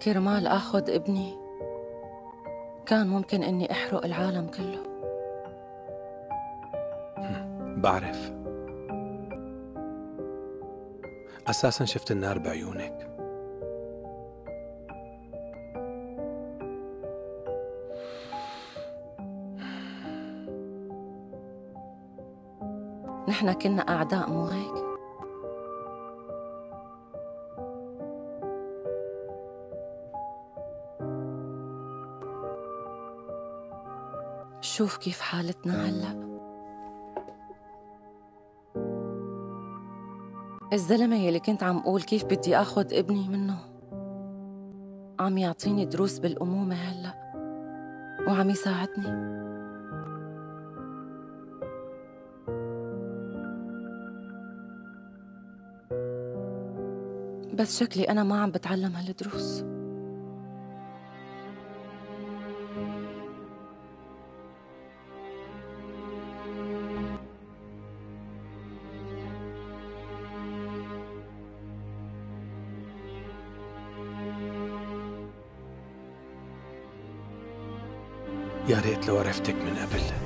كرمال آخذ ابني كان ممكن إني أحرق العالم كله. بعرف. أساساً شفت النار بعيونك. نحن كنا أعداء مو هيك؟ شوف كيف حالتنا هلأ. الزلمة يلي كنت عم قول كيف بدي آخذ ابني منه عم يعطيني دروس بالأمومة هلأ وعم يساعدني. بس شكلي أنا ما عم بتعلم هالدروس. يا ريت لو عرفتك من قبل.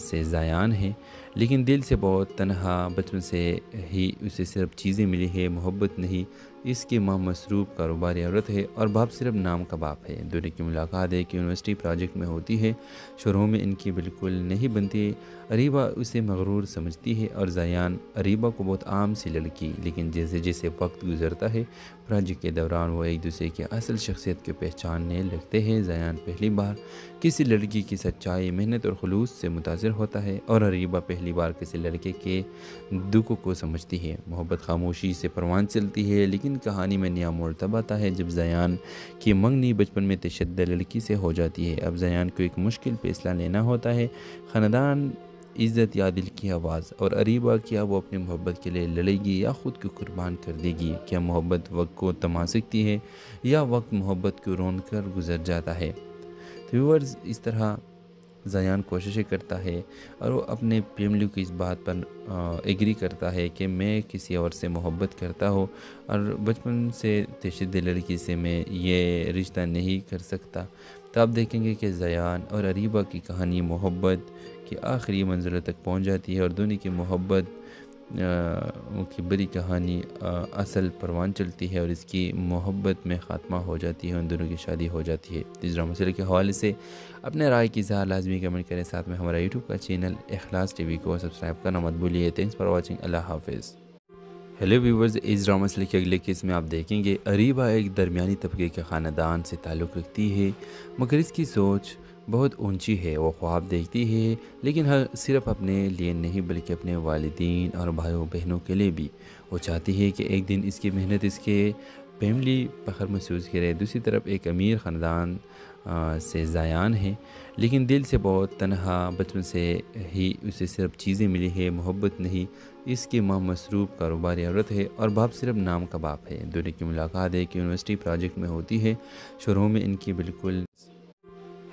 سے زیان ہے، لیکن دل سے بہت تنہا، بچپن سے ہی اسے صرف چیزیں ملی ہے، محبت نہیں۔ اس کی ماں مصروف کاروباری عورت ہے اور باپ صرف نام کا باپ ہے۔ دونوں کی ملاقات ایک یونیورسٹی پروجیکٹ میں ہوتی ہے، شروع میں ان کی بالکل نہیں بنتی۔ اریبہ اسے مغرور سمجھتی ہے اور زیان اریبہ کو بہت عام سی لڑکی، لیکن جیسے جیسے وقت گزرتا ہے پروجیکٹ کے دوران وہ ایک دوسرے کی اصل شخصیت کو پہچاننے لگتے ہیں۔ زیان پہلی بار کسی لڑکی کی سچائی، محنت اور خلوص سے متاثر ہوتا ہے اور اریبہ پہلی بار کسی لڑکے کے دکھ کو سمجھتی ہے۔ محبت خاموشی سے پروان چلتی ہے، لیکن کہانی میں نیا موڑ تب آتا ہے جب زیان کی منگنی بچپن میں تشدد لڑکی سے ہو جاتی ہے۔ اب زیان کو ایک مشکل فیصلہ لینا ہوتا ہے، خاندان، عزت یا دل کی آواز، اور اریبہ کیا وہ اپنی محبت کے لیے لڑے گی یا خود کو قربان کر دے گی؟ کیا محبت وقت کو تھما سکتی ہے یا وقت محبت کو رون کر گزر جاتا ہے؟ تو ویورز، اس طرح زیان کوششیں کرتا ہے اور وہ اپنے فیملی کو اس بات پر ایگری کرتا ہے کہ میں کسی اور سے محبت کرتا ہوں اور بچپن سے تشدد لڑکی سے میں یہ رشتہ نہیں کر سکتا۔ تو آپ دیکھیں گے کہ زیان اور اریبہ کی کہانی محبت کی آخری منزلوں تک پہنچ جاتی ہے اور دونوں کی محبت کی بڑی کہانی اصل پروان چلتی ہے اور اس کی محبت میں خاتمہ ہو جاتی ہے، ان دونوں کی شادی ہو جاتی ہے۔ تیسرا مسئلے کے حوالے سے اپنے رائے کی اظہار لازمی کمنٹ کریں، ساتھ میں ہمارا یوٹیوب کا چینل اخلاص ٹی وی کو سبسکرائب کرنا مت بھولیے۔ تھینکس فار واچنگ، اللہ حافظ۔ ہیلو ویورز، اس ڈرامہ مسئلے کے اگلے کیس میں آپ دیکھیں گے اریبہ ایک درمیانی طبقے کے خاندان سے تعلق رکھتی ہے، مگر اس کی سوچ بہت اونچی ہے۔ وہ خواب دیکھتی ہے، لیکن صرف اپنے لیے نہیں بلکہ اپنے والدین اور بھائیوں بہنوں کے لیے بھی۔ وہ چاہتی ہے کہ ایک دن اس کی محنت اس کے فیملی فخر محسوس کرے۔ دوسری طرف ایک امیر خاندان سے زیان ہے، لیکن دل سے بہت تنہا، بچپن سے ہی اسے صرف چیزیں ملی ہے، محبت نہیں۔ اس کی ماں مصروف کاروباری عورت ہے اور باپ صرف نام کا باپ ہے۔ دونوں کی ملاقات ایک یونیورسٹی پروجیکٹ میں ہوتی ہے، شروع میں ان کی بالکل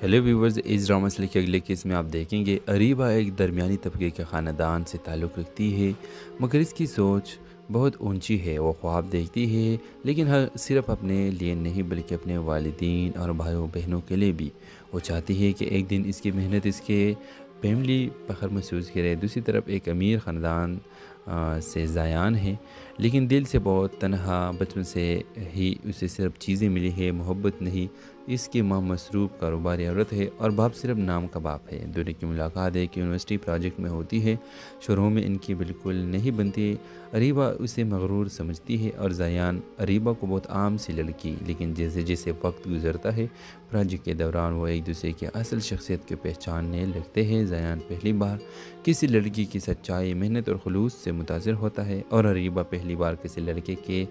ہیلو ویورز، اس ڈرامہ مسئلے کے اگلے کیس میں آپ دیکھیں گے اریبہ ایک درمیانی طبقے کے خاندان سے تعلق رکھتی ہے، مگر اس کی سوچ بہت اونچی ہے۔ وہ خواب دیکھتی ہے، لیکن صرف اپنے لیے نہیں بلکہ اپنے والدین اور بھائیوں بہنوں کے لیے بھی۔ وہ چاہتی ہے کہ ایک دن اس کی محنت اس کے فیملی فخر محسوس کرے۔ دوسری طرف ایک امیر خاندان سے زیان ہے، لیکن دل سے بہت تنہا، بچپن سے ہی اسے صرف چیزیں ملی ہے، محبت نہیں۔ اس کی ماں مصروف کاروباری عورت ہے اور باپ صرف نام کا باپ ہے۔ دونوں کی ملاقات ایک یونیورسٹی پروجیکٹ میں ہوتی ہے، شروع میں ان کی بالکل نہیں بنتی۔ اریبہ اسے مغرور سمجھتی ہے اور زیان اریبہ کو بہت عام سی لڑکی، لیکن جیسے جیسے وقت گزرتا ہے پروجیکٹ کے دوران وہ ایک دوسرے کی اصل شخصیت کو پہچاننے لگتے ہیں۔ زیان پہلی بار کسی لڑکی کی سچائی، محنت اور خلوص سے متاثر ہوتا ہے اور اریبہ پہلی بار کسی لڑکے کے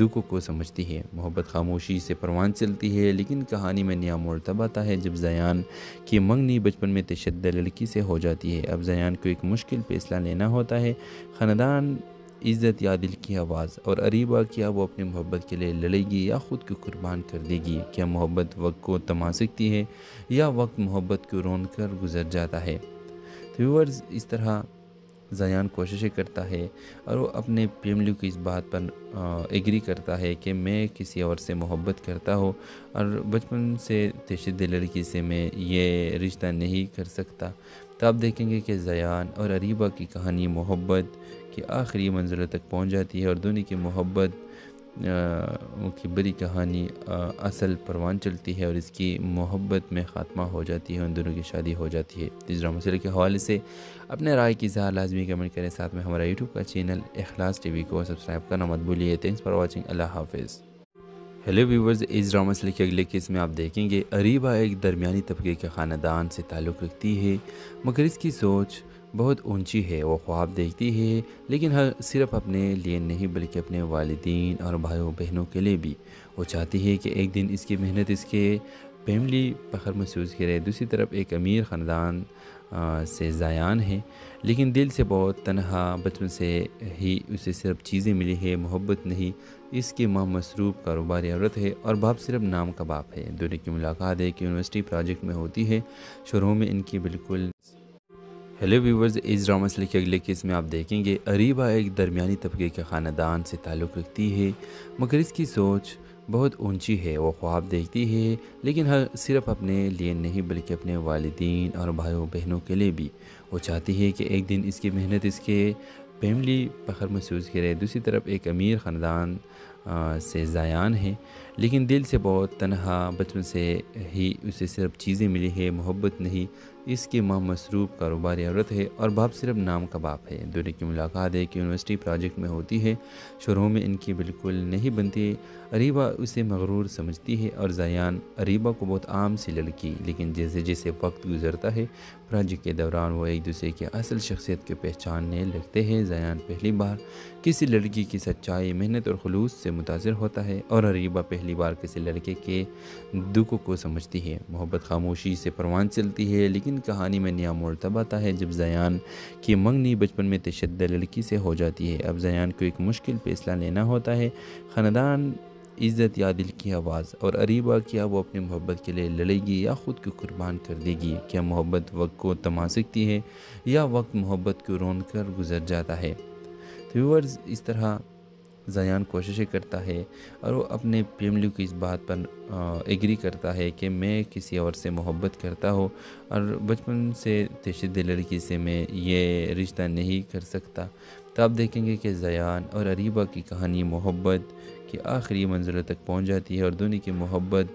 دکھ کو سمجھتی ہے۔ محبت خاموشی سے پروان چلتی ہے، لیکن کہانی میں نیا موڑ تب آتا ہے جب زیان کی منگنی بچپن میں تشدد لڑکی سے ہو جاتی ہے۔ اب زیان کو ایک مشکل فیصلہ لینا ہوتا ہے، خاندان، عزت یا دل کی آواز، اور اریبہ کیا وہ اپنی محبت کے لیے لڑے گی یا خود کو قربان کر دے گی؟ کیا محبت وقت کو تھما سکتی ہے یا وقت محبت کو رون کر گزر جاتا ہے؟ تو ویورز، اس طرح زیان کوششیں کرتا ہے اور وہ اپنے فیملی کو اس بات پر ایگری کرتا ہے کہ میں کسی اور سے محبت کرتا ہوں اور بچپن سے تشدد لڑکی سے میں یہ رشتہ نہیں کر سکتا۔ تو آپ دیکھیں گے کہ زیان اور اریبہ کی کہانی محبت کی آخری منزلوں تک پہنچ جاتی ہے اور دونوں کی محبت کی بڑی کہانی اصل پروان چلتی ہے اور اس کی محبت میں خاتمہ ہو جاتی ہے، ان دونوں کی شادی ہو جاتی ہے۔ تیسرا مسئلے کے حوالے سے اپنے رائے کی اظہار لازمی کمنٹ کریں، ساتھ میں ہمارا یوٹیوب کا چینل اخلاص ٹی وی کو سبسکرائب کرنا مت بھولیے۔ تھینکس فار واچنگ، اللہ حافظ۔ ہیلو ویورز، اس ڈرامہ مسئلے کے اگلے کیس میں آپ دیکھیں گے اریبہ ایک درمیانی طبقے کے خاندان سے تعلق رکھتی ہے، مگر اس کی سوچ بہت اونچی ہے۔ وہ خواب دیکھتی ہے، لیکن صرف اپنے لیے نہیں بلکہ اپنے والدین اور بھائیوں بہنوں کے لیے بھی۔ وہ چاہتی ہے کہ ایک دن اس کی محنت اس کے فیملی فخر محسوس کرے۔ دوسری طرف ایک امیر خاندان سے زیان ہے، لیکن دل سے بہت تنہا، بچپن سے ہی اسے صرف چیزیں ملی ہے، محبت نہیں۔ اس کی ماں مصروف کاروباری عورت ہے اور باپ صرف نام کا باپ ہے۔ دونوں کی ملاقات ایک یونیورسٹی پروجیکٹ میں ہوتی ہے، شروع میں ان کی بالکل ہیلو ویورز، اس ڈرامہ مسئلے کے اگلے کیس میں آپ دیکھیں گے اریبہ ایک درمیانی طبقے کے خاندان سے تعلق رکھتی ہے، مگر اس کی سوچ بہت اونچی ہے، وہ خواب دیکھتی ہے لیکن صرف اپنے لیے نہیں بلکہ اپنے والدین اور بھائیوں بہنوں کے لیے بھی۔ وہ چاہتی ہے کہ ایک دن اس کی محنت اس کے فیملی فخر محسوس کرے۔ دوسری طرف ایک امیر خاندان سے زیان ہے، لیکن دل سے بہت تنہا، بچپن سے ہی اسے صرف چیزیں ملی ہے، محبت نہیں۔ اس کی ماں مصروف کاروباری عورت ہے اور باپ صرف نام کا باپ ہے۔ دونوں کی ملاقات ایک یونیورسٹی پروجیکٹ میں ہوتی ہے۔ شروع میں ان کی بالکل نہیں بنتی۔ اریبہ اسے مغرور سمجھتی ہے اور زیان اریبہ کو بہت عام سی لڑکی، لیکن جیسے جیسے وقت گزرتا ہے پروجیکٹ کے دوران وہ ایک دوسرے کی اصل شخصیت کو پہچاننے لگتے ہیں۔ زیان پہلی بار کسی لڑکی کی سچائی، محنت اور خلوص سے متاثر ہوتا ہے اور اریبہ پہلی بار کسی لڑکے کے دکھ کو سمجھتی ہے۔ محبت خاموشی سے پروان چلتی ہے، لیکن کہانی میں نیا موڑ تب آتا ہے جب زیان کی منگنی بچپن میں تشدد لڑکی سے ہو جاتی ہے۔ اب زیان کو ایک مشکل فیصلہ لینا ہوتا ہے، خاندان، عزت یا دل کی آواز، اور اریبہ کیا وہ اپنی محبت کے لیے لڑے گی یا خود کو قربان کر دے گی؟ کیا محبت وقت کو تھما سکتی ہے یا وقت محبت کو رون کر گزر جاتا ہے؟ تو ویورز، اس طرح زیان کوششیں کرتا ہے اور وہ اپنے فیملی کو اس بات پر ایگری کرتا ہے کہ میں کسی اور سے محبت کرتا ہوں اور بچپن سے تشدد لڑکی سے میں یہ رشتہ نہیں کر سکتا۔ تو آپ دیکھیں گے کہ زیان اور اریبہ کی کہانی محبت کی آخری منزلوں تک پہنچ جاتی ہے اور دونوں کی محبت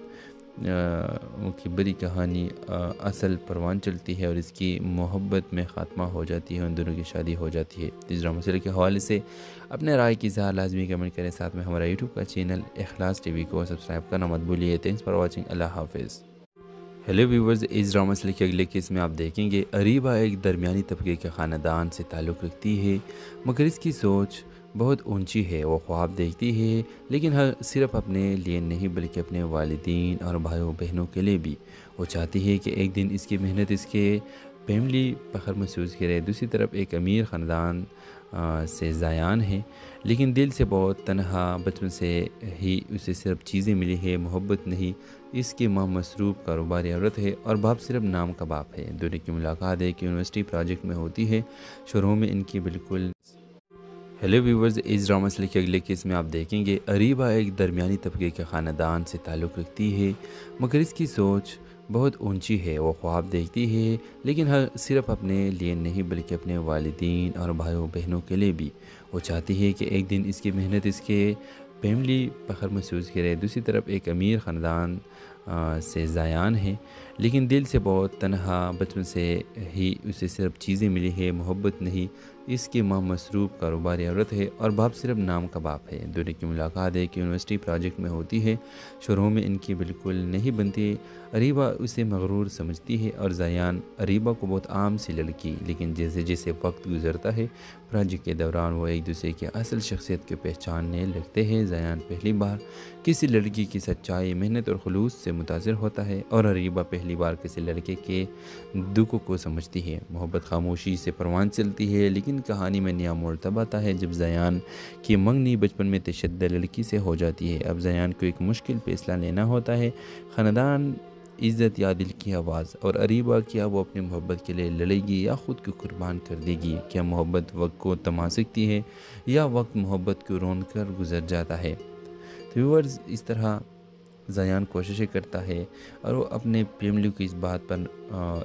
کی بڑی کہانی اصل پروان چلتی ہے اور اس کی محبت میں خاتمہ ہو جاتی ہے، ان دونوں کی شادی ہو جاتی ہے۔ اس ڈرامہ سیریل کے حوالے سے اپنے رائے کی اظہار لازمی کمنٹ کریں، ساتھ میں ہمارا یوٹیوب کا چینل اخلاص ٹی وی کو سبسکرائب کرنا مت بھولیے۔ تھینکس فار واچنگ، اللہ حافظ۔ ہیلو ویورز، اس ڈرامہ سیریل کے اگلے کیس میں آپ دیکھیں گے اریبہ ایک درمیانی طبقے کے خاندان سے تعلق رکھتی ہے، مگر اس کی سوچ بہت اونچی ہے۔ وہ خواب دیکھتی ہے لیکن صرف اپنے لیے نہیں بلکہ اپنے والدین اور بھائیوں بہنوں کے لیے بھی۔ وہ چاہتی ہے کہ ایک دن اس کی محنت اس کے فیملی فخر محسوس کرے۔ دوسری طرف ایک امیر خاندان سے زیان ہے، لیکن دل سے بہت تنہا، بچپن سے ہی اسے صرف چیزیں ملی ہے، محبت نہیں۔ اس کی ماں مصروف کاروباری عورت ہے اور باپ صرف نام کا باپ ہے۔ دونوں کی ملاقات ایک یونیورسٹی پروجیکٹ میں ہوتی ہے۔ شروع میں ان کی بالکل ہیلو ویورز، اس ڈرامہ سیریل کے اگلے کیس میں آپ دیکھیں گے اریبہ ایک درمیانی طبقے کے خاندان سے تعلق رکھتی ہے، مگر اس کی سوچ بہت اونچی ہے۔ وہ خواب دیکھتی ہے لیکن صرف اپنے لیے نہیں بلکہ اپنے والدین اور بھائیوں بہنوں کے لیے بھی۔ وہ چاہتی ہے کہ ایک دن اس کی محنت اس کے فیملی فخر محسوس کرے۔ دوسری طرف ایک امیر خاندان سے زیان ہے، لیکن دل سے بہت تنہا، بچپن سے ہی اسے صرف چیزیں ملی ہے، محبت نہیں۔ اس کی ماں مصروف کاروباری عورت ہے اور باپ صرف نام کا باپ ہے۔ دونوں کی ملاقات ایک یونیورسٹی پروجیکٹ میں ہوتی ہے۔ شروع میں ان کی بالکل نہیں بنتی۔ اریبہ اسے مغرور سمجھتی ہے اور زیان اریبہ کو بہت عام سی لڑکی، لیکن جیسے جیسے وقت گزرتا ہے پروجیکٹ کے دوران وہ ایک دوسرے کی اصل شخصیت کو پہچاننے لگتے ہیں۔ زیان پہلی بار کسی لڑکی کی سچائی، محنت اور خلوص سے متاثر ہوتا ہے اور اریبہ پہلی بار کسی لڑکے کے دکھ کو سمجھتی ہے۔ محبت خاموشی سے پروان چلتی ہے، لیکن کہانی میں نیا موڑ تب آتا ہے جب زیان کی منگنی بچپن میں تشدد لڑکی سے ہو جاتی ہے۔ اب زیان کو ایک مشکل فیصلہ لینا ہوتا ہے، خاندان، عزت یا دل کی آواز، اور اریبہ کیا وہ اپنی محبت کے لیے لڑے گی یا خود کو قربان کر دے گی؟ کیا محبت وقت کو تھما سکتی ہے یا وقت محبت کو رون کر گزر جاتا ہے؟ تو ویورز، اس طرح زیان کوششیں کرتا ہے اور وہ اپنے فیملی کو اس بات پر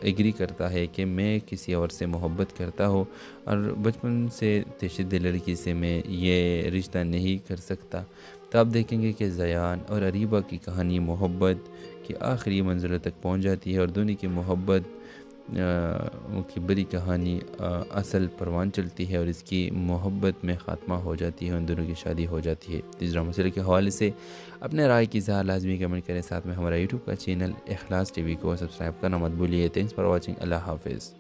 ایگری کرتا ہے کہ میں کسی اور سے محبت کرتا ہوں اور بچپن سے تشدد لڑکی سے میں یہ رشتہ نہیں کر سکتا۔ تو آپ دیکھیں گے کہ زیان اور اریبہ کی کہانی محبت کی آخری منزلوں تک پہنچ جاتی ہے اور دونوں کی محبت کی بڑی کہانی اصل پروان چلتی ہے اور اس کی محبت میں خاتمہ ہو جاتی ہے، ان دونوں کی شادی ہو جاتی ہے۔ اس ڈرامہ سیریل کے حوالے سے اپنے رائے کی اظہار لازمی کمنٹ کریں، ساتھ میں ہمارا یوٹیوب کا چینل اخلاص ٹی وی کو سبسکرائب کرنا مت بھولیے۔ تھینکس فار واچنگ، اللہ حافظ۔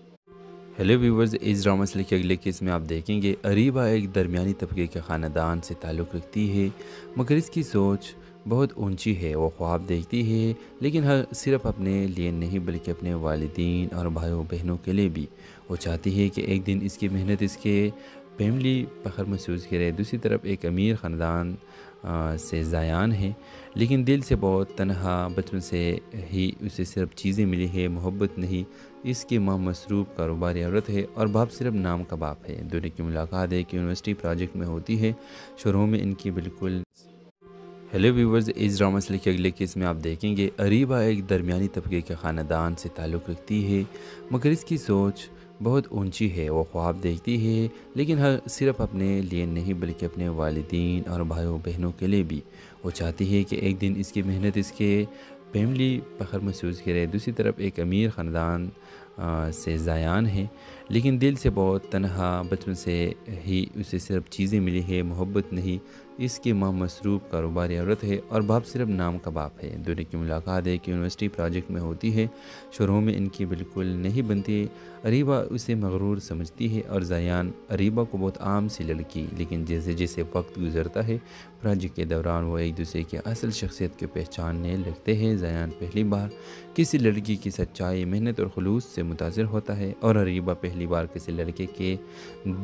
ہیلو ویورز، اس ڈرامہ سیریل کے اگلے کیس میں آپ دیکھیں گے اریبہ ایک درمیانی طبقے کے خاندان سے تعلق رکھتی ہے، مگر اس کی سوچ بہت اونچی ہے۔ وہ خواب دیکھتی ہے لیکن صرف اپنے لیے نہیں بلکہ اپنے والدین اور بھائیوں بہنوں کے لیے بھی۔ وہ چاہتی ہے کہ ایک دن اس کی محنت اس کے فیملی فخر محسوس کرے۔ دوسری طرف ایک امیر خاندان سے زیان ہے، لیکن دل سے بہت تنہا، بچپن سے ہی اسے صرف چیزیں ملی ہے، محبت نہیں۔ اس کی ماں مصروف کاروباری عورت ہے اور باپ صرف نام کا باپ ہے۔ دونوں کی ملاقات ایک یونیورسٹی پروجیکٹ میں ہوتی ہے۔ شروع میں ان کی بالکل ہیلو ویورز، اس ڈرامہ سیریل کے اگلے کیس میں آپ دیکھیں گے اریبہ ایک درمیانی طبقے کے خاندان سے تعلق رکھتی ہے، مگر اس کی سوچ بہت اونچی ہے۔ وہ خواب دیکھتی ہے لیکن صرف اپنے لیے نہیں بلکہ اپنے والدین اور بھائیوں بہنوں کے لیے بھی۔ وہ چاہتی ہے کہ ایک دن اس کی محنت اس کے فیملی فخر محسوس کرے۔ دوسری طرف ایک امیر خاندان سے زیان ہے، لیکن دل سے بہت تنہا۔ بچپن سے ہی اسے صرف چیزیں ملی ہے، محبت نہیں۔ اس کی ماں مصروف کاروباری عورت ہے اور باپ صرف نام کا باپ ہے۔ دونوں کی ملاقات ایک یونیورسٹی پروجیکٹ میں ہوتی ہے۔ شروع میں ان کی بالکل نہیں بنتی۔ اریبہ اسے مغرور سمجھتی ہے اور زیان اریبہ کو بہت عام سی لڑکی، لیکن جیسے جیسے وقت گزرتا ہے پروجیکٹ کے دوران وہ ایک دوسرے کی اصل شخصیت کو پہچاننے لگتے ہیں۔ زیان پہلی بار کسی لڑکی کی سچائی، محنت اور خلوص سے متاثر ہوتا ہے اور اریبہ پہلی بار کسی لڑکے کے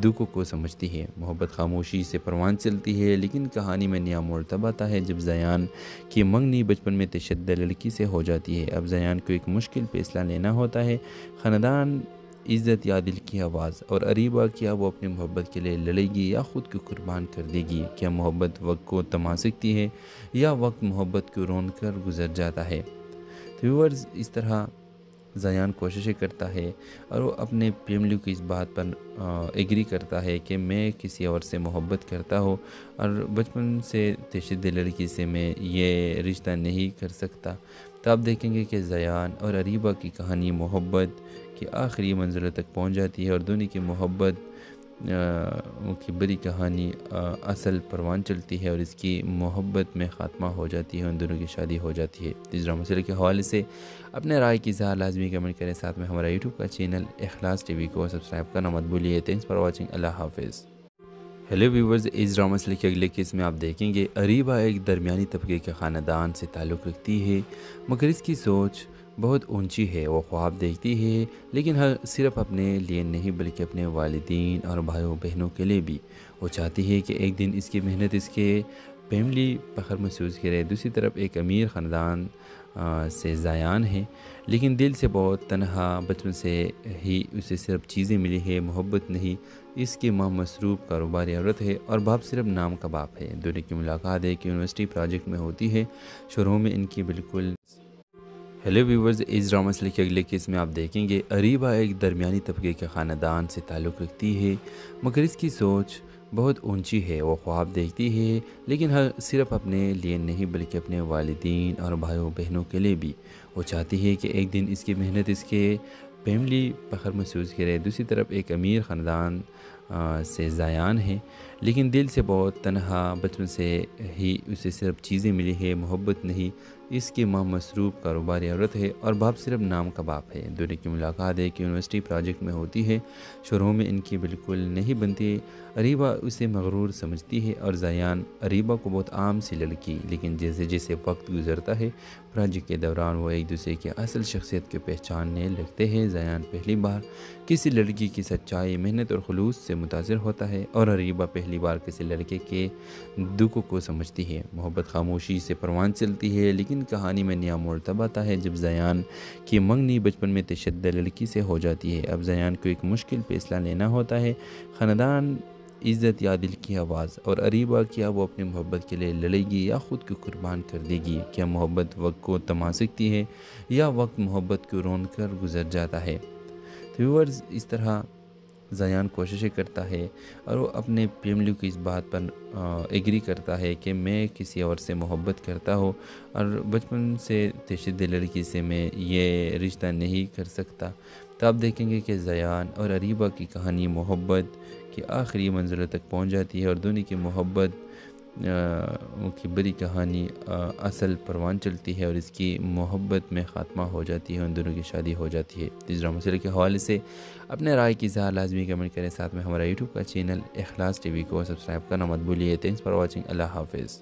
دکھ کو سمجھتی ہے۔ محبت خاموشی سے پروان چلتی ہے، لیکن کہانی میں نیا موڑ تب آتا ہے جب زیان کی منگنی بچپن میں تشدد لڑکی سے ہو جاتی ہے۔ اب زیان کو ایک مشکل فیصلہ لینا ہوتا ہے، خاندان، عزت یا دل کی آواز۔ اور اریبہ، کیا وہ اپنی محبت کے لیے لڑے گی یا خود کو قربان کر دے گی؟ کیا محبت وقت کو تھما سکتی ہے یا وقت محبت کو رون کر گزر جاتا ہے؟ تو ویورز، اس طرح زیان کوششیں کرتا ہے اور وہ اپنے فیملی کو اس بات پر ایگری کرتا ہے کہ میں کسی اور سے محبت کرتا ہوں اور بچپن سے تشدد لڑکی سے میں یہ رشتہ نہیں کر سکتا۔ تو آپ دیکھیں گے کہ زیان اور اریبہ کی کہانی محبت کی آخری منزلوں تک پہنچ جاتی ہے اور دونوں کی محبت کی بڑی کہانی اصل پروان چلتی ہے اور اس کی محبت میں خاتمہ ہو جاتی ہے، ان دونوں کی شادی ہو جاتی ہے۔ اس ڈرامہ سیریل کے حوالے سے اپنے رائے کی اظہار لازمی کمنٹ کریں، ساتھ میں ہمارا یوٹیوب کا چینل اخلاص ٹی وی کو سبسکرائب کرنا مت بھولیے۔ تھینکس فار واچنگ، اللہ حافظ۔ ہیلو ویورز، اس ڈرامہ سیریل کے اگلے کیس میں آپ دیکھیں گے اریبہ ایک درمیانی طبقے کے خاندان سے تعلق رکھتی ہے، مگر اس کی سوچ بہت اونچی ہے۔ وہ خواب دیکھتی ہے لیکن صرف اپنے لیے نہیں بلکہ اپنے والدین اور بھائیوں بہنوں کے لیے بھی۔ وہ چاہتی ہے کہ ایک دن اس کی محنت اس کے فیملی فخر محسوس کرے۔ دوسری طرف ایک امیر خاندان سے زیان ہے، لیکن دل سے بہت تنہا۔ بچپن سے ہی اسے صرف چیزیں ملی ہے، محبت نہیں۔ اس کی ماں مصروف کاروباری عورت ہے اور باپ صرف نام کا باپ ہے۔ دونوں کی ملاقات ایک یونیورسٹی پروجیکٹ میں ہوتی ہے۔ شروع میں ان کی بالکل ہیلو ویورز، اس ڈرامہ سیریل کے اگلے کیس میں آپ دیکھیں گے اریبہ ایک درمیانی طبقے کے خاندان سے تعلق رکھتی ہے، مگر اس کی سوچ بہت اونچی ہے۔ وہ خواب دیکھتی ہے لیکن صرف اپنے لیے نہیں بلکہ اپنے والدین اور بھائیوں بہنوں کے لیے بھی۔ وہ چاہتی ہے کہ ایک دن اس کی محنت اس کے فیملی فخر محسوس کرے۔ دوسری طرف ایک امیر خاندان سے زیان ہے، لیکن دل سے بہت تنہا۔ بچپن سے ہی اسے صرف چیزیں ملی ہے، محبت نہیں۔ اس کی ماں مصروف کاروباری عورت ہے اور باپ صرف نام کا باپ ہے۔ دونوں کی ملاقات ایک یونیورسٹی پروجیکٹ میں ہوتی ہے۔ شروع میں ان کی بالکل نہیں بنتی۔ اریبہ اسے مغرور سمجھتی ہے اور زیان اریبہ کو بہت عام سی لڑکی، لیکن جیسے جیسے وقت گزرتا ہے پروجیکٹ کے دوران وہ ایک دوسرے کی اصل شخصیت کو پہچاننے لگتے ہیں۔ زیان پہلی بار کسی لڑکی کی سچائی، محنت اور خلوص سے متاثر ہوتا ہے اور اریبہ پہلی بار کسی لڑکے کے دکھ کو سمجھتی ہے۔ محبت خاموشی سے پروان چلتی ہے، لیکن کہانی میں نیا موڑ تب آتا ہے جب زیان کی منگنی بچپن میں تشدد لڑکی سے ہو جاتی ہے۔ اب زیان کو ایک مشکل فیصلہ لینا ہوتا ہے، خاندان، عزت یا دل کی آواز۔ اور اریبہ، کیا وہ اپنی محبت کے لیے لڑے گی یا خود کو قربان کر دے گی؟ کیا محبت وقت کو تھما سکتی ہے یا وقت محبت کو رون کر گزر جاتا ہے؟ تو ویورز، اس طرح زیان کوششیں کرتا ہے اور وہ اپنے فیملی کو اس بات پر ایگری کرتا ہے کہ میں کسی اور سے محبت کرتا ہوں اور بچپن سے تشدد لڑکی سے میں یہ رشتہ نہیں کر سکتا۔ تو آپ دیکھیں گے کہ زیان اور اریبہ کی کہانی محبت کی آخری منزلوں تک پہنچ جاتی ہے اور دونوں کی محبت کی بڑی کہانی اصل پروان چلتی ہے اور اس کی محبت میں خاتمہ ہو جاتی ہے، ان دونوں کی شادی ہو جاتی ہے۔ اس ڈرامہ سیریل کے حوالے سے اپنے رائے کی اظہار لازمی کمنٹ کریں، ساتھ میں ہمارا یوٹیوب کا چینل اخلاص ٹی وی کو سبسکرائب کرنا مت بھولیے۔ تھینکس فار واچنگ، اللہ حافظ۔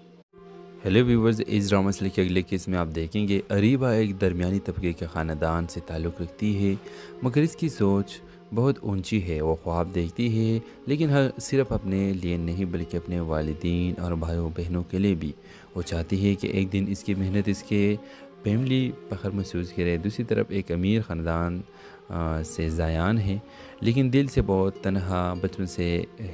ہیلو ویورز، اس ڈرامہ سیریل کے اگلے کیس میں آپ دیکھیں گے اریبہ ایک درمیانی طبقے کے خاندان سے تعلق رکھتی ہے، مگر اس کی سوچ بہت اونچی ہے۔ وہ خواب دیکھتی ہے لیکن صرف اپنے لیے نہیں بلکہ اپنے والدین اور بھائیوں بہنوں کے لیے بھی۔ وہ چاہتی ہے کہ ایک دن اس کی محنت اس کے فیملی فخر محسوس کرے، دوسری طرف ایک امیر خاندان سے زایان ہے، لیکن دل سے بہت تنہا، بچپن سے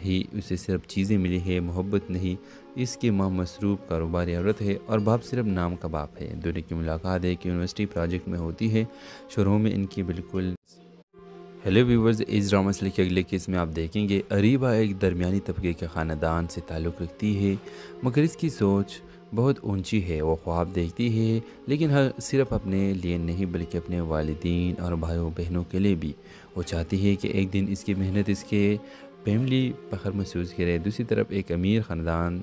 ہی اسے صرف چیزیں ملی ہے، محبت نہیں۔ اس کی ماں مصروف کاروباری عورت ہے اور باپ صرف نام کا باپ ہے۔ دونوں کی ملاقات ایک یونیورسٹی پروجیکٹ میں ہوتی ہے۔ شروع میں ان کی بالکل ہیلو ویورز، اس ڈرامہ سے کے اگلے کیس میں آپ دیکھیں گے اریبہ ایک درمیانی طبقے کے خاندان سے تعلق رکھتی ہے، مگر اس کی سوچ بہت اونچی ہے۔ وہ خواب دیکھتی ہے، لیکن صرف اپنے لیے نہیں بلکہ اپنے والدین اور بھائیوں بہنوں کے لیے بھی۔ وہ چاہتی ہے کہ ایک دن اس کی محنت اس کے فیملی فخر محسوس کرے۔ دوسری طرف ایک امیر خاندان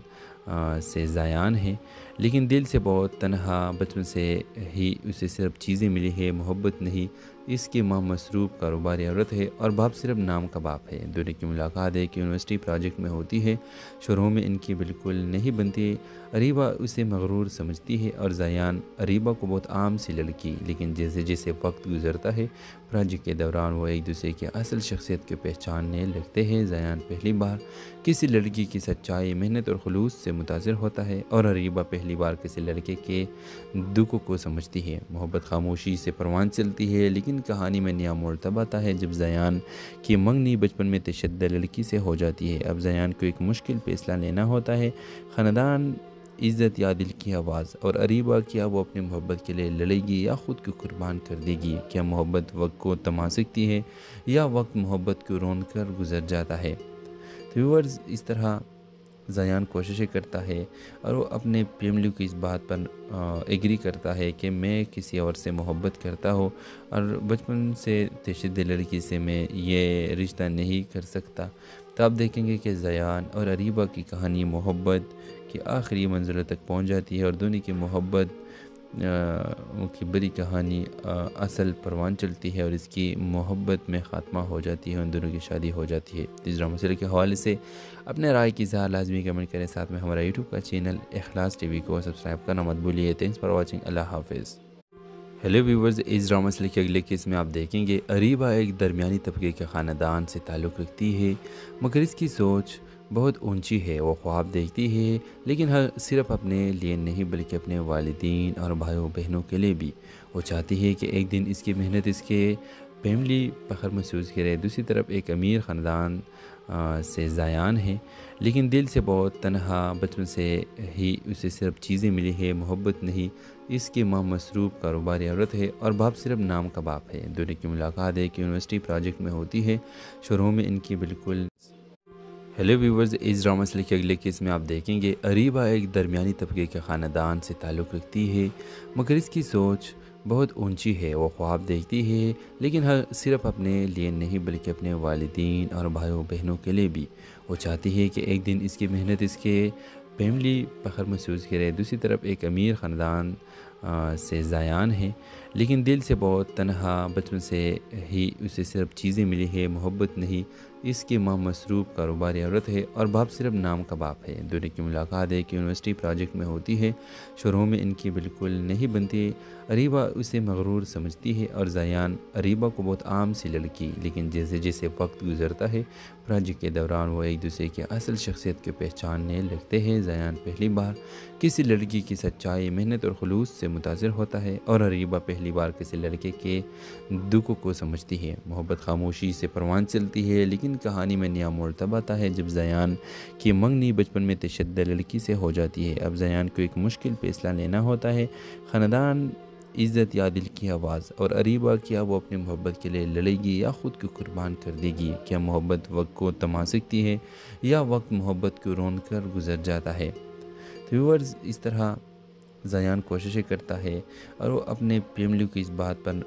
سے زایان ہے، لیکن دل سے بہت تنہا، بچپن سے ہی اسے صرف چیزیں ملی ہے، محبت نہیں۔ اس کی ماں مصروف کاروباری عورت ہے اور باپ صرف نام کا باپ ہے۔ دونوں کی ملاقات ایک یونیورسٹی پروجیکٹ میں ہوتی ہے۔ شروع میں ان کی بالکل نہیں بنتی۔ اریبہ اسے مغرور سمجھتی ہے اور زیان اریبہ کو بہت عام سی لڑکی، لیکن جیسے جیسے وقت گزرتا ہے پروجیکٹ کے دوران وہ ایک دوسرے کی اصل شخصیت کو پہچاننے لگتے ہیں۔ زیان پہلی بار کسی لڑکی کی سچائی، محنت اور خلوص سے متاثر ہوتا ہے، اور اریبہ پہلی بار کسی لڑکے کے دکھ کو سمجھتی ہے۔ محبت خاموشی سے پروان چلتی ہے، لیکن کہانی میں نیا موڑ تب آتا ہے جب زیان کی منگنی بچپن میں تشدد لڑکی سے ہو جاتی ہے۔ اب زیان کو ایک مشکل فیصلہ لینا ہوتا ہے، خاندان، عزت یا دل کی آواز، اور اریبہ کیا وہ اپنی محبت کے لیے لڑے گی یا خود کو قربان کر دے گی؟ کیا محبت وقت کو تھما سکتی ہے یا وقت محبت کو رون کر گزر جاتا ہے؟ تو ویورز، اس طرح زیان کوششیں کرتا ہے اور وہ اپنے فیملی کی اس بات پر ایگری کرتا ہے کہ میں کسی اور سے محبت کرتا ہوں اور بچپن سے تشدد لڑکی سے میں یہ رشتہ نہیں کر سکتا۔ تو آپ دیکھیں گے کہ زیان اور اریبہ کی کہانی محبت کی آخری منزلوں تک پہنچ جاتی ہے، اور دونوں کی محبت کی بڑی کہانی اصل پروان چلتی ہے اور اس کی محبت میں خاتمہ ہو جاتی ہے، ان دونوں کی شادی ہو جاتی ہے۔ اس ڈرامہ سیریل کے حوالے سے اپنے رائے کی اظہار لازمی کمنٹ کریں، ساتھ میں ہمارا یوٹیوب کا چینل اخلاص ٹی وی کو سبسکرائب کرنا مت بھولیے۔ تھینکس فار واچنگ، اللہ حافظ۔ ہیلو ویورز، اس ڈرامہ سے کے اگلے کیس میں آپ دیکھیں گے اریبہ ایک درمیانی طبقے کے خاندان سے تعلق رکھتی ہے، مگر اس کی سوچ بہت اونچی ہے۔ وہ خواب دیکھتی ہے، لیکن صرف اپنے لیے نہیں بلکہ اپنے والدین اور بھائیوں بہنوں کے لیے بھی۔ وہ چاہتی ہے کہ ایک دن اس کی محنت اس کے فیملی فخر محسوس کرے۔ دوسری طرف ایک امیر خاندان سے زایان ہے، لیکن دل سے بہت تنہا، بچپن سے ہی اسے صرف چیزیں ملی ہے، محبت نہیں۔ اس کی ماں مصروف کاروباری عورت ہے اور باپ صرف نام کا باپ ہے۔ دونوں کی ملاقات ایک یونیورسٹی پروجیکٹ میں ہوتی ہے۔ شروع میں ان کی بالکل ہیلو ویورز، اس ڈرامہ سے کے اگلے کیس میں آپ دیکھیں گے اریبہ ایک درمیانی طبقے کے خاندان سے تعلق رکھتی ہے، مگر اس کی سوچ بہت اونچی ہے۔ وہ خواب دیکھتی ہے، لیکن صرف اپنے لیے نہیں بلکہ اپنے والدین اور بھائیوں بہنوں کے لیے بھی۔ وہ چاہتی ہے کہ ایک دن اس کی محنت اس کے فیملی فخر محسوس کرے۔ دوسری طرف ایک امیر خاندان سے زایان ہے، لیکن دل سے بہت تنہا، بچپن سے ہی اسے صرف چیزیں ملی ہے، محبت نہیں۔ اس کی ماں مصروف کاروباری عورت ہے اور باپ صرف نام کا باپ ہے۔ دونوں کی ملاقات ایک یونیورسٹی پروجیکٹ میں ہوتی ہے۔ شروع میں ان کی بالکل نہیں بنتی۔ اریبہ اسے مغرور سمجھتی ہے اور زیان اریبہ کو بہت عام سی لڑکی، لیکن جیسے جیسے وقت گزرتا ہے پروجیکٹ کے دوران وہ ایک دوسرے کی اصل شخصیت کو پہچاننے لگتے ہیں۔ زیان پہلی بار کسی لڑکی کی سچائی، محنت اور خلوص سے متاثر ہوتا ہے، اور اریبہ پہلی بار کسی لڑکے کے دکھ کو سمجھتی ہے۔ محبت خاموشی سے پروان چلتی ہے، لیکن کہانی میں نیا موڑ تب آتا ہے جب زیان کی منگنی بچپن میں تشدد لڑکی سے ہو جاتی ہے۔ اب زیان کو ایک مشکل فیصلہ لینا ہوتا ہے، خاندان، عزت یا دل کی آواز، اور اریبہ کیا وہ اپنی محبت کے لیے لڑے گی یا خود کو قربان کر دے گی؟ کیا محبت وقت کو تھما سکتی ہے یا وقت محبت کو رون کر گزر جاتا ہے؟ تو ویورز، اس طرح زیان کوششیں کرتا ہے اور وہ اپنے فیملی کی اس بات پر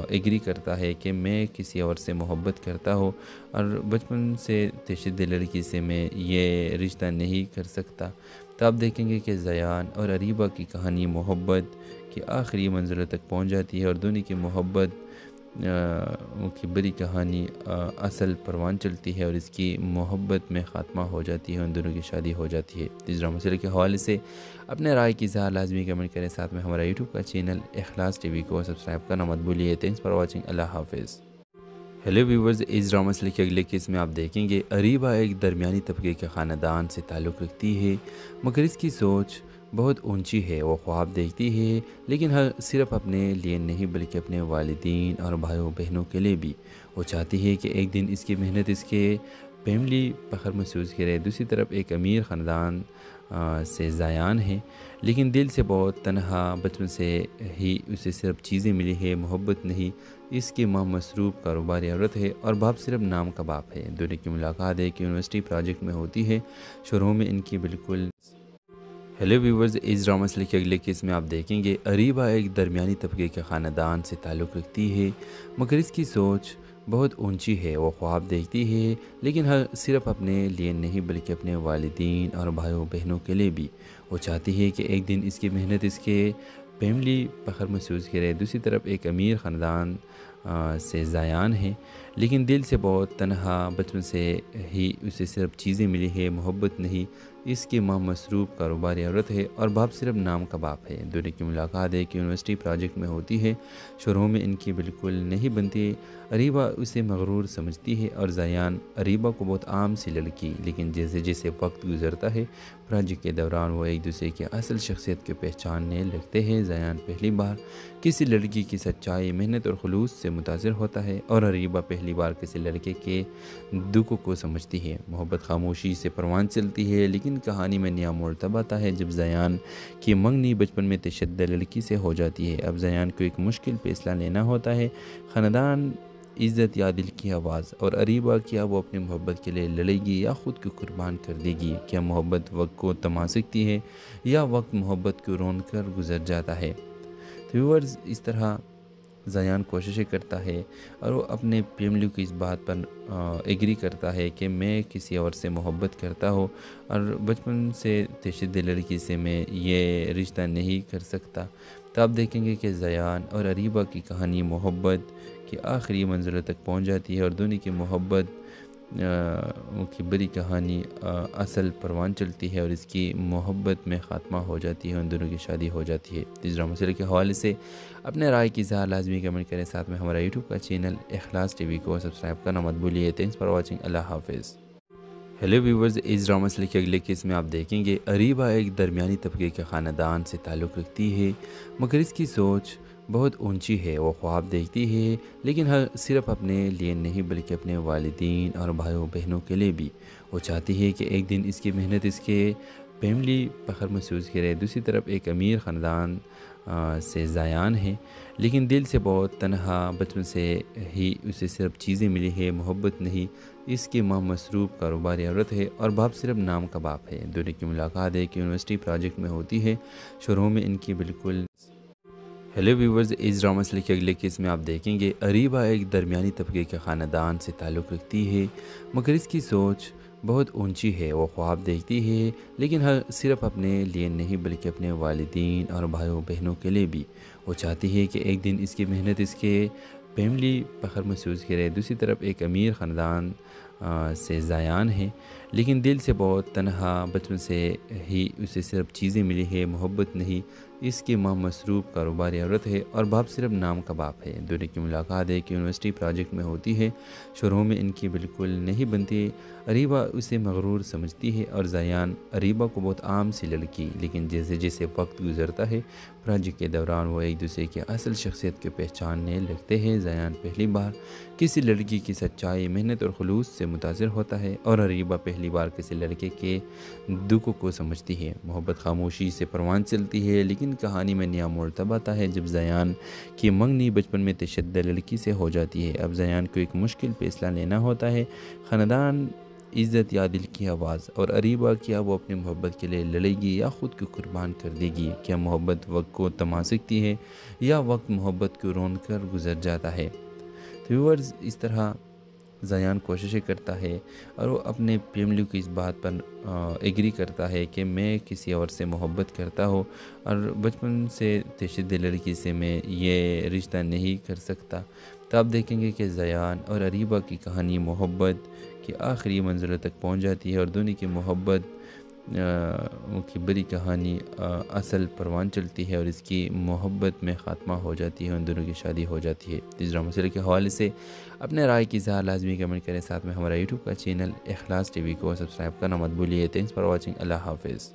ایگری کرتا ہے کہ میں کسی اور سے محبت کرتا ہوں اور بچپن سے تشدد لڑکی سے میں یہ رشتہ نہیں کر سکتا۔ تو آپ دیکھیں گے کہ زیان اور اریبہ کی کہانی محبت کی آخری منزلوں تک پہنچ جاتی ہے، اور دونوں کی محبت کی بڑی کہانی اصل پروان چلتی ہے اور اس کی محبت میں خاتمہ ہو جاتی ہے، ان دونوں کی شادی ہو جاتی ہے۔ اس ڈرامہ سیریل کے حوالے سے اپنے رائے کی اظہار لازمی کمنٹ کریں، ساتھ میں ہمارا یوٹیوب کا چینل اخلاص ٹی وی کو سبسکرائب کرنا مت بھولیے۔ تھینکس فار واچنگ، اللہ حافظ۔ ہیلو ویورز، اس ڈرامہ سے کے اگلے کیس میں آپ دیکھیں گے اریبہ ایک درمیانی طبقے کے خاندان سے تعلق رکھتی ہے، مگر اس کی سوچ بہت اونچی ہے، وہ خواب دیکھتی ہے لیکن صرف اپنے لیے نہیں بلکہ اپنے والدین اور بھائیوں بہنوں کے لیے بھی۔ وہ چاہتی ہے کہ ایک دن اس کی محنت اس کے فیملی فخر محسوس کرے۔ دوسری طرف ایک امیر خاندان سے زیان ہے، لیکن دل سے بہت تنہا، بچپن سے ہی اسے صرف چیزیں ملی ہے، محبت نہیں۔ اس کی ماں مصروف کاروباری عورت ہے اور باپ صرف نام کا باپ ہے۔ دونوں کی ملاقات ایک یونیورسٹی پروجیکٹ میں ہوتی ہے۔ شروع میں ان کی بالکل ہیلو ویورز، اس ڈرامہ سے کے اگلے کیس میں آپ دیکھیں گے اریبہ ایک درمیانی طبقے کے خاندان سے تعلق رکھتی ہے، مگر اس کی سوچ بہت اونچی ہے۔ وہ خواب دیکھتی ہے لیکن صرف اپنے لیے نہیں بلکہ اپنے والدین اور بھائیوں بہنوں کے لیے بھی۔ وہ چاہتی ہے کہ ایک دن اس کی محنت اس کے فیملی فخر محسوس کرے۔ دوسری طرف ایک امیر خاندان سے زیان ہے، لیکن دل سے بہت تنہا، بچپن سے ہی اسے صرف چیزیں ملی ہے، محبت نہیں۔ اس کی ماں مصروف کاروباری عورت ہے اور باپ صرف نام کا باپ ہے۔ دونوں کی ملاقات ایک یونیورسٹی پروجیکٹ میں ہوتی ہے۔ شروع میں ان کی بالکل نہیں بنتی۔ اریبہ اسے مغرور سمجھتی ہے اور زیان اریبہ کو بہت عام سی لڑکی، لیکن جیسے جیسے وقت گزرتا ہے پروجیکٹ کے دوران وہ ایک دوسرے کی اصل شخصیت کو پہچاننے لگتے ہیں۔ زیان پہلی بار کسی لڑکی کی سچائی، محنت اور خلوص سے متاثر ہوتا ہے اور اریبہ پہلی بار کسی لڑکے کے دکھوں کو سمجھتی ہے۔ محبت خاموشی سے پروان چلتی ہے، لیکن کہانی میں نیا موڑ تب آتا ہے جب زیان کی منگنی بچپن میں تشدد لڑکی سے ہو جاتی ہے۔ اب زیان کو ایک مشکل فیصلہ لینا ہوتا ہے، خاندان، عزت یا دل کی آواز۔ اور اریبہ، کیا وہ اپنی محبت کے لیے لڑے گی یا خود کو قربان کر دے گی؟ کیا محبت وقت کو تھما سکتی ہے یا وقت محبت کو رون کر گزر جاتا ہے؟ تو ویورز، اس طرح زیان کوششیں کرتا ہے اور وہ اپنے فیملی کی اس بات پر ایگری کرتا ہے کہ میں کسی اور سے محبت کرتا ہوں اور بچپن سے تشدد لڑکی سے میں یہ رشتہ نہیں کر سکتا۔ تو آپ دیکھیں گے کہ زیان اور اریبہ کی کہانی محبت کی آخری منزلوں تک پہنچ جاتی ہے اور دونوں کی محبت کی بڑی کہانی اصل پروان چلتی ہے اور اس کی محبت میں خاتمہ ہو جاتی ہے، ان دونوں کی شادی ہو جاتی ہے۔ اس ڈرامہ مسئلے کے حوالے سے اپنے رائے کی اظہار لازمی کمنٹ کریں، ساتھ میں ہمارا یوٹیوب کا چینل اخلاص ٹی وی کو سبسکرائب کرنا مت بھولیے۔ تھینکس فار واچنگ، اللہ حافظ۔ ہیلو ویورز، اس ڈرامہ مسئلے کے اگلے کیس میں آپ دیکھیں گے اریبہ ایک درمیانی طبقے کے خاندان سے تعلق رکھتی ہے، مگر اس کی سوچ بہت اونچی ہے۔ وہ خواب دیکھتی ہے لیکن صرف اپنے لیے نہیں بلکہ اپنے والدین اور بھائیوں بہنوں کے لیے بھی۔ وہ چاہتی ہے کہ ایک دن اس کی محنت اس کے فیملی فخر محسوس کرے۔ دوسری طرف ایک امیر خاندان سے زیان ہے، لیکن دل سے بہت تنہا، بچپن سے ہی اسے صرف چیزیں ملی ہے، محبت نہیں۔ اس کی ماں مصروف کاروباری عورت ہے اور باپ صرف نام کا باپ ہے۔ دونوں کی ملاقات ایک یونیورسٹی پروجیکٹ میں ہوتی ہے۔ شروع میں ان کی بالکل ہیلو ویورز، اس ڈرامہ سے کے اگلے کیس میں آپ دیکھیں گے اریبہ ایک درمیانی طبقے کے خاندان سے تعلق رکھتی ہے، مگر اس کی سوچ بہت اونچی ہے۔ وہ خواب دیکھتی ہے لیکن صرف اپنے لیے نہیں بلکہ اپنے والدین اور بھائیوں بہنوں کے لیے بھی۔ وہ چاہتی ہے کہ ایک دن اس کی محنت اس کے فیملی فخر محسوس کرے۔ دوسری طرف ایک امیر خاندان سے زیان ہے، لیکن دل سے بہت تنہا، بچپن سے ہی اسے صرف چیزیں ملی ہے، محبت نہیں۔ اس کی ماں مصروف کاروباری عورت ہے اور باپ صرف نام کا باپ ہے۔ دونوں کی ملاقات ایک یونیورسٹی پروجیکٹ میں ہوتی ہے۔ شروع میں ان کی بالکل نہیں بنتی۔ اریبہ اسے مغرور سمجھتی ہے اور زیان اریبہ کو بہت عام سی لڑکی، لیکن جیسے جیسے وقت گزرتا ہے پروجیکٹ کے دوران وہ ایک دوسرے کی اصل شخصیت کو پہچاننے لگتے ہیں۔ زیان پہلی بار کسی لڑکی کی سچائی، محنت اور خلوص سے متاثر ہوتا ہے اور اریبہ پہلی بار کسی لڑکے کے دکھوں کو سمجھتی ہے۔ محبت خاموشی سے پروان چلتی ہے، لیکن کہانی میں نیا موڑ تب آتا ہے جب زیان کی منگنی بچپن میں تشدد لڑکی سے ہو جاتی ہے۔ اب زیان کو ایک مشکل فیصلہ لینا ہوتا ہے، خاندان، عزت یا دل کی آواز۔ اور اریبہ، کیا وہ اپنی محبت کے لیے لڑے گی یا خود کو قربان کر دے گی؟ کیا محبت وقت کو تھما سکتی ہے یا وقت محبت کو رون کر گزر جاتا ہے؟ تو ویورز، اس طرح زیان کوششیں کرتا ہے اور وہ اپنے فیملی کی اس بات پر ایگری کرتا ہے کہ میں کسی اور سے محبت کرتا ہوں اور بچپن سے تشدد لڑکی سے میں یہ رشتہ نہیں کر سکتا۔ تو آپ دیکھیں گے کہ زیان اور اریبہ کی کہانی محبت کی آخری منزلوں تک پہنچ جاتی ہے اور دونوں کی محبت کی بڑی کہانی اصل پروان چلتی ہے اور اس کی محبت میں خاتمہ ہو جاتی ہے، ان دونوں کی شادی ہو جاتی ہے۔ اس ڈرامہ مسئلے کے حوالے سے اپنے رائے کی اظہار لازمی کمنٹ کریں، ساتھ میں ہمارا یوٹیوب کا چینل اخلاص ٹی وی کو سبسکرائب کرنا مت بھولیے۔ تھینکس فار واچنگ، اللہ حافظ۔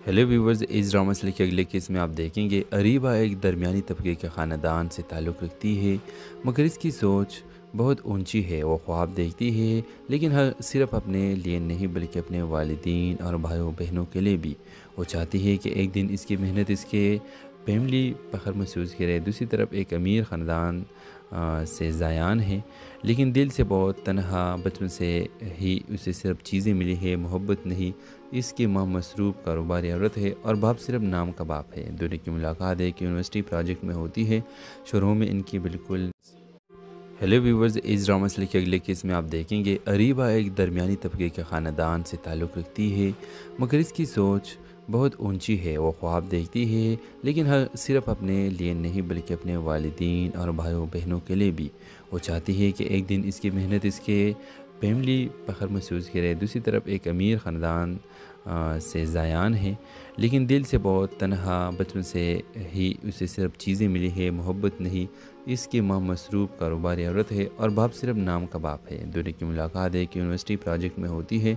ہیلو ویورز، اس ڈرامہ سے کے اگلے کیس میں آپ دیکھیں گے اریبہ ایک درمیانی طبقے کے خاندان سے تعلق رکھتی ہے، مگر اس کی سوچ بہت اونچی ہے۔ وہ خواب دیکھتی ہے لیکن صرف اپنے لیے نہیں بلکہ اپنے والدین اور بھائیوں بہنوں کے لیے بھی۔ وہ چاہتی ہے کہ ایک دن اس کی محنت اس کے فیملی فخر محسوس کرے۔ دوسری طرف ایک امیر خاندان سے زیان ہے، لیکن دل سے بہت تنہا۔ بچپن سے ہی اسے صرف چیزیں ملی ہے، محبت نہیں۔ اس کی ماں مصروف کاروباری عورت ہے اور باپ صرف نام کا باپ ہے۔ دونوں کی ملاقات ایک یونیورسٹی پروجیکٹ میں ہوتی ہے۔ شروع میں ان کی بالکل ہیلو ویورز، اس ڈرامہ سے کے اگلے کیس میں آپ دیکھیں گے اریبہ ایک درمیانی طبقے کے خاندان سے تعلق رکھتی ہے، مگر اس کی سوچ بہت اونچی ہے۔ وہ خواب دیکھتی ہے لیکن صرف اپنے لیے نہیں بلکہ اپنے والدین اور بھائیوں بہنوں کے لیے بھی۔ وہ چاہتی ہے کہ ایک دن اس کی محنت اس کے فیملی فخر محسوس کرے۔ دوسری طرف ایک امیر خاندان سے زیان ہے، لیکن دل سے بہت تنہا۔ بچپن سے ہی اسے صرف چیزیں ملی ہے، محبت نہیں۔ اس کی ماں مصروف کاروباری عورت ہے اور باپ صرف نام کا باپ ہے۔ دونوں کی ملاقات ایک یونیورسٹی پروجیکٹ میں ہوتی ہے۔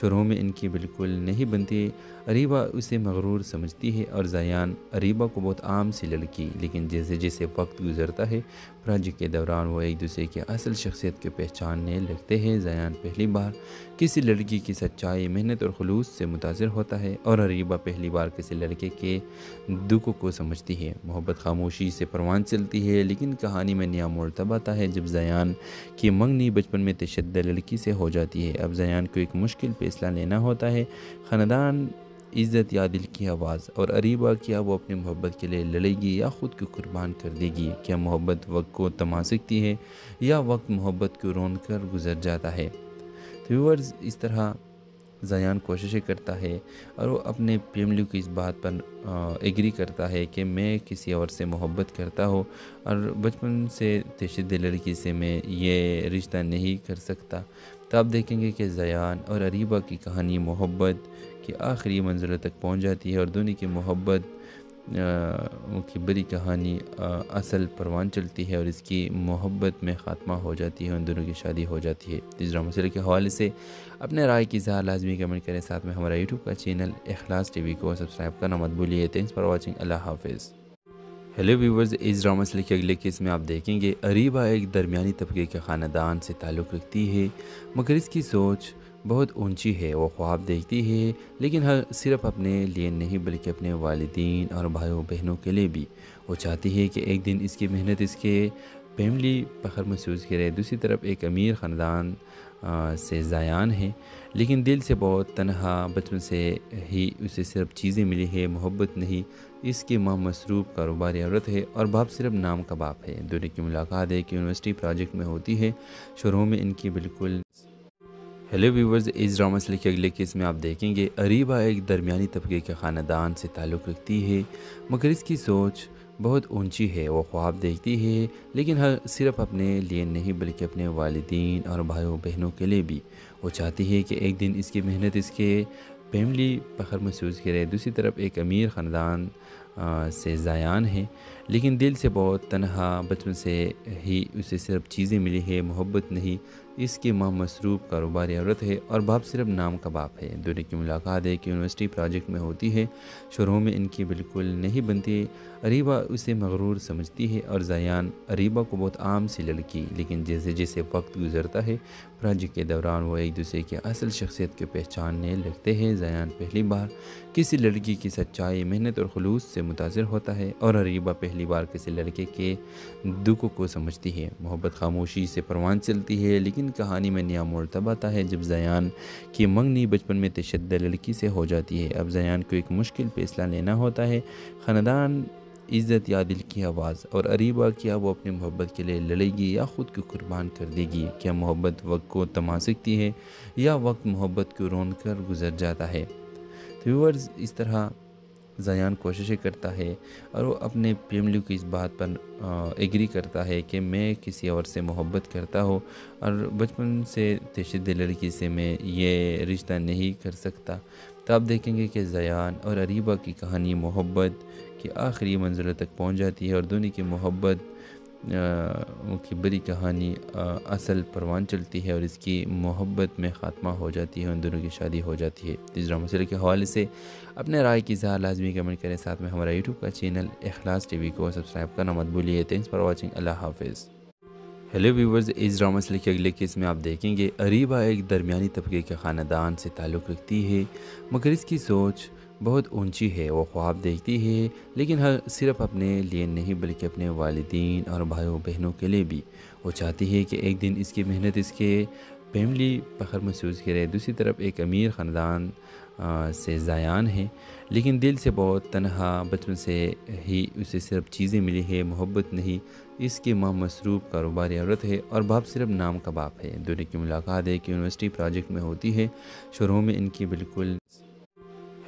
شروع میں ان کی بالکل نہیں بنتی۔ اریبہ اسے مغرور سمجھتی ہے اور زیان اریبہ کو بہت عام سی لڑکی، لیکن جیسے جیسے وقت گزرتا ہے پروجیکٹ کے دوران وہ ایک دوسرے کی اصل شخصیت کو پہچاننے لگتے ہیں۔ زیان پہلی بار کسی لڑکی کی سچائی، محنت اور خلوص سے متاثر ہوتا ہے اور اریبہ پہلی بار کسی لڑکے کے دکھ کو سمجھتی ہے۔ محبت خاموشی سے پروان چلتی ہے، لیکن کہانی میں نیا موڑ تب آتا ہے جب زیان کی منگنی بچپن میں تشدد لڑکی سے ہو جاتی ہے۔ اب زیان کو ایک مشکل فیصلہ لینا ہوتا ہے، خاندان، عزت یا دل کی آواز۔ اور اریبہ، کیا وہ اپنی محبت کے لیے لڑے گی یا خود کو قربان کر دے گی؟ کیا محبت وقت کو تھما سکتی ہے یا وقت محبت کو رون کر گزر جاتا ہے؟ تو ویورز، اس طرح زیان کوششیں کرتا ہے اور وہ اپنے فیملی کی اس بات پر ایگری کرتا ہے کہ میں کسی اور سے محبت کرتا ہوں اور بچپن سے تشدد لڑکی سے میں یہ رشتہ نہیں کر سکتا۔ تو آپ دیکھیں گے کہ زیان اور اریبہ کی کہانی محبت کی آخری منزلوں تک پہنچ جاتی ہے اور دونوں کی محبت کی بڑی کہانی اصل پروان چلتی ہے اور اس کی محبت میں خاتمہ ہو جاتی ہے، ان دونوں کی شادی ہو جاتی ہے۔ اس ڈرامہ سیریل کے حوالے سے اپنے رائے کی اظہار لازمی کمنٹ کریں، ساتھ میں ہمارا یوٹیوب کا چینل اخلاص ٹی وی کو سبسکرائب کرنا مت بھولیے۔ تھینکس فار واچنگ، اللہ حافظ۔ ہیلو ویورز، اس ڈرامہ سے کے اگلے کیس میں آپ دیکھیں گے اریبہ ایک درمیانی طبقے کے خاندان سے تعلق رکھتی ہے، مگر اس کی سوچ بہت اونچی ہے۔ وہ خواب دیکھتی ہے لیکن صرف اپنے لیے نہیں بلکہ اپنے والدین اور بھائیوں بہنوں کے لیے بھی۔ وہ چاہتی ہے کہ ایک دن اس کی محنت اس کے فیملی فخر محسوس کرے۔ دوسری طرف ایک امیر خاندان سے زیان ہے، لیکن دل سے بہت تنہا۔ بچپن سے ہی اسے صرف چیزیں ملی ہے، محبت نہیں۔ اس کی ماں مصروف کاروباری عورت ہے اور باپ صرف نام کا باپ ہے۔ دونوں کی ملاقات ایک یونیورسٹی پروجیکٹ میں ہوتی ہے۔ شروع میں ان کی بالکل ہیلو ویورز، اس ڈرامہ سے کے اگلے کیس میں آپ دیکھیں گے اریبہ ایک درمیانی طبقے کے خاندان سے تعلق رکھتی ہے، مگر اس کی سوچ بہت اونچی ہے۔ وہ خواب دیکھتی ہے لیکن صرف اپنے لیے نہیں بلکہ اپنے والدین اور بھائیوں بہنوں کے لیے بھی۔ وہ چاہتی ہے کہ ایک دن اس کی محنت اس کے فیملی فخر محسوس کرے۔ دوسری طرف ایک امیر خاندان سے زیان ہے، لیکن دل سے بہت تنہا۔ بچپن سے ہی اسے صرف چیزیں ملی ہے، محبت نہیں۔ اس کی ماں مصروف کاروباری عورت ہے اور باپ صرف نام کا باپ ہے۔ دونوں کی ملاقات ایک یونیورسٹی پروجیکٹ میں ہوتی ہے۔ شروع میں ان کی بالکل نہیں بنتی۔ اریبہ اسے مغرور سمجھتی ہے اور زیان اریبہ کو بہت عام سی لڑکی، لیکن جیسے جیسے وقت گزرتا ہے پروجیکٹ کے دوران وہ ایک دوسرے کی اصل شخصیت کو پہچاننے لگتے ہیں۔ زیان پہلی بار کسی لڑکی کی سچائی، محنت اور خلوص سے متاثر ہوتا ہے اور اریبہ پہلی بار کسی لڑکے کے دکھ کو سمجھتی ہے۔ محبت خاموشی سے پروان چلتی ہے، لیکن کہانی میں نیا موڑ تب آتا ہے جب زیان کی منگنی بچپن میں تشدد لڑکی سے ہو جاتی ہے۔ اب زیان کو ایک مشکل فیصلہ لینا ہوتا ہے، خاندان، عزت یا دل کی آواز۔ اور اریبہ، کیا وہ اپنی محبت کے لیے لڑے گی یا خود کو قربان کر دے گی؟ کیا محبت وقت کو تھما سکتی ہے یا وقت محبت کو رون کر گزر جاتا ہے؟ تو ویورز، اس طرح زیان کوششیں کرتا ہے اور وہ اپنے فیملی کی اس بات پر ایگری کرتا ہے کہ میں کسی اور سے محبت کرتا ہوں اور بچپن سے تشدد لڑکی سے میں یہ رشتہ نہیں کر سکتا۔ تو آپ دیکھیں گے کہ زیان اور اریبہ کی کہانی محبت کی آخری منزلوں تک پہنچ جاتی ہے اور دونوں کی محبت کی بڑی کہانی اصل پروان چلتی ہے اور اس کی محبت میں خاتمہ ہو جاتی ہے، ان دونوں کی شادی ہو جاتی ہے۔ اس ڈرامہ سیریل کے حوالے سے اپنے رائے کی اظہار لازمی کمنٹ کریں، ساتھ میں ہمارا یوٹیوب کا چینل اخلاص ٹی وی کو سبسکرائب کرنا مت بھولیے۔ تھینکس فار واچنگ، اللہ حافظ۔ ہیلو ویورز، اس ڈرامہ سیریل کے اگلے کیس میں آپ دیکھیں گے اریبہ ایک درمیانی طبقے کے خاندان سے تعلق رکھتی ہے، مگر اس کی سوچ بہت اونچی ہے۔ وہ خواب دیکھتی ہے لیکن صرف اپنے لیے نہیں بلکہ اپنے والدین اور بھائیوں بہنوں کے لیے بھی۔ وہ چاہتی ہے کہ ایک دن اس کی محنت اس کے فیملی فخر محسوس کرے۔ دوسری طرف ایک امیر خاندان سے زیان ہے، لیکن دل سے بہت تنہا۔ بچپن سے ہی اسے صرف چیزیں ملی ہے، محبت نہیں۔ اس کی ماں مصروف کاروباری عورت ہے اور باپ صرف نام کا باپ ہے۔ دونوں کی ملاقات ایک یونیورسٹی پروجیکٹ میں ہوتی ہے۔ شروع میں ان کی بالکل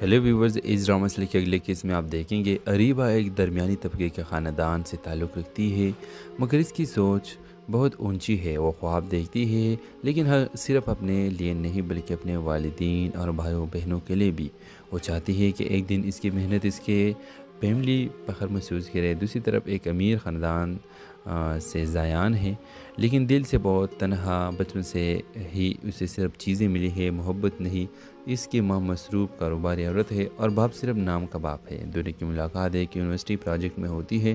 ہیلو ویورز، اس ڈرامہ سیریل کے اگلے کیس میں آپ دیکھیں گے اریبہ ایک درمیانی طبقے کے خاندان سے تعلق رکھتی ہے، مگر اس کی سوچ بہت اونچی ہے۔ وہ خواب دیکھتی ہے لیکن صرف اپنے لیے نہیں بلکہ اپنے والدین اور بھائیوں بہنوں کے لیے بھی۔ وہ چاہتی ہے کہ ایک دن اس کی محنت اس کے فیملی فخر محسوس کرے۔ دوسری طرف ایک امیر خاندان سے زیان ہے، لیکن دل سے بہت تنہا۔ بچپن سے ہی اسے صرف چیزیں ملی ہے، محبت نہیں۔ اس کی ماں مصروف کاروباری عورت ہے اور باپ صرف نام کا باپ ہے۔ دونوں کی ملاقات ایک یونیورسٹی پروجیکٹ میں ہوتی ہے۔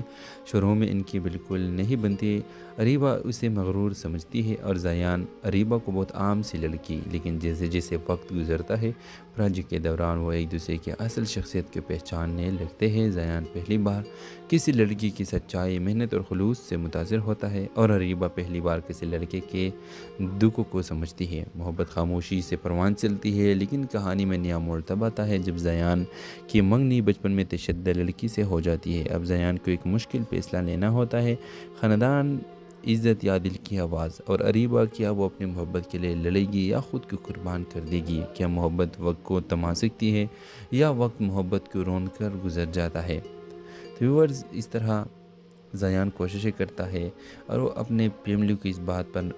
شروع میں ان کی بالکل نہیں بنتی۔ اریبہ اسے مغرور سمجھتی ہے اور زیان اریبہ کو بہت عام سی لڑکی، لیکن جیسے جیسے وقت گزرتا ہے پروجیکٹ کے دوران وہ ایک دوسرے کی اصل شخصیت کو پہچاننے لگتے ہیں۔ زیان پہلی بار کسی لڑکی کی سچائی، محنت اور خلوص سے متاثر ہوتا ہے اور اریبہ پہلی بار کسی لڑکے کے دکھ کو سمجھتی ہے۔ محبت خاموشی سے پروان چلتی ہے، لیکن کہانی میں نیا موڑ تب آتا ہے جب زیان کی منگنی بچپن میں تشدد لڑکی سے ہو جاتی ہے۔ اب زیان کو ایک مشکل فیصلہ لینا ہوتا ہے، خاندان، عزت یا دل کی آواز۔ اور اریبہ، کیا وہ اپنی محبت کے لیے لڑے گی یا خود کو قربان کر دے گی؟ کیا محبت وقت کو تھما سکتی ہے یا وقت محبت کو رون کر گزر جاتا ہے؟ تو ویورز، اس طرح زیان کوششیں کرتا ہے اور وہ اپنے فیملی کو اس بات پر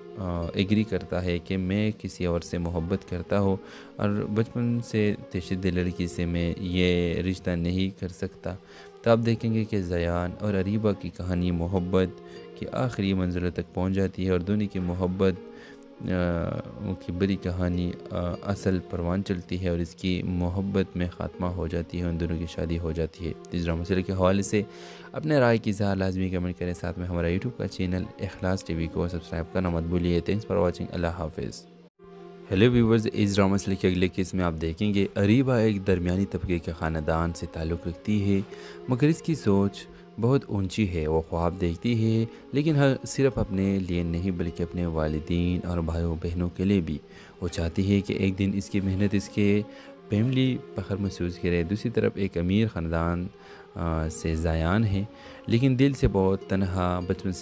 ایگری کرتا ہے کہ میں کسی اور سے محبت کرتا ہوں اور بچپن سے تشدد لڑکی سے میں یہ رشتہ نہیں کر سکتا۔ تو آپ دیکھیں گے کہ زیان اور اریبہ کی کہانی محبت کی آخری منزلوں تک پہنچ جاتی ہے اور دونوں کی محبت کی بڑی کہانی اصل پروان چلتی ہے اور اس کی محبت میں خاتمہ ہو جاتی ہے، ان دونوں کی شادی ہو جاتی ہے۔ اس ڈرامہ سیریل کے حوالے سے اپنے رائے کی اظہار لازمی کمنٹ کریں، ساتھ میں ہمارا یوٹیوب کا چینل اخلاص ٹی وی کو سبسکرائب کرنا مت بھولیے۔ تھینکس فار واچنگ، اللہ حافظ۔ ہیلو ویورز، اس ڈرامہ سیریل کے اگلے کیس میں آپ دیکھیں گے اریبہ ایک درمیانی طبقے کے خاندان سے تعلق رکھتی ہے، مگر اس کی سوچ بہت اونچی ہے۔ وہ خواب دیکھتی ہے لیکن صرف اپنے لیے نہیں بلکہ اپنے والدین اور بھائیوں بہنوں کے لیے بھی۔ وہ چاہتی ہے کہ ایک دن اس کی محنت اس کے فیملی فخر محسوس کرے۔ دوسری طرف ایک امیر خاندان سے زیان ہے، لیکن دل سے بہت تنہا۔ بچپن سے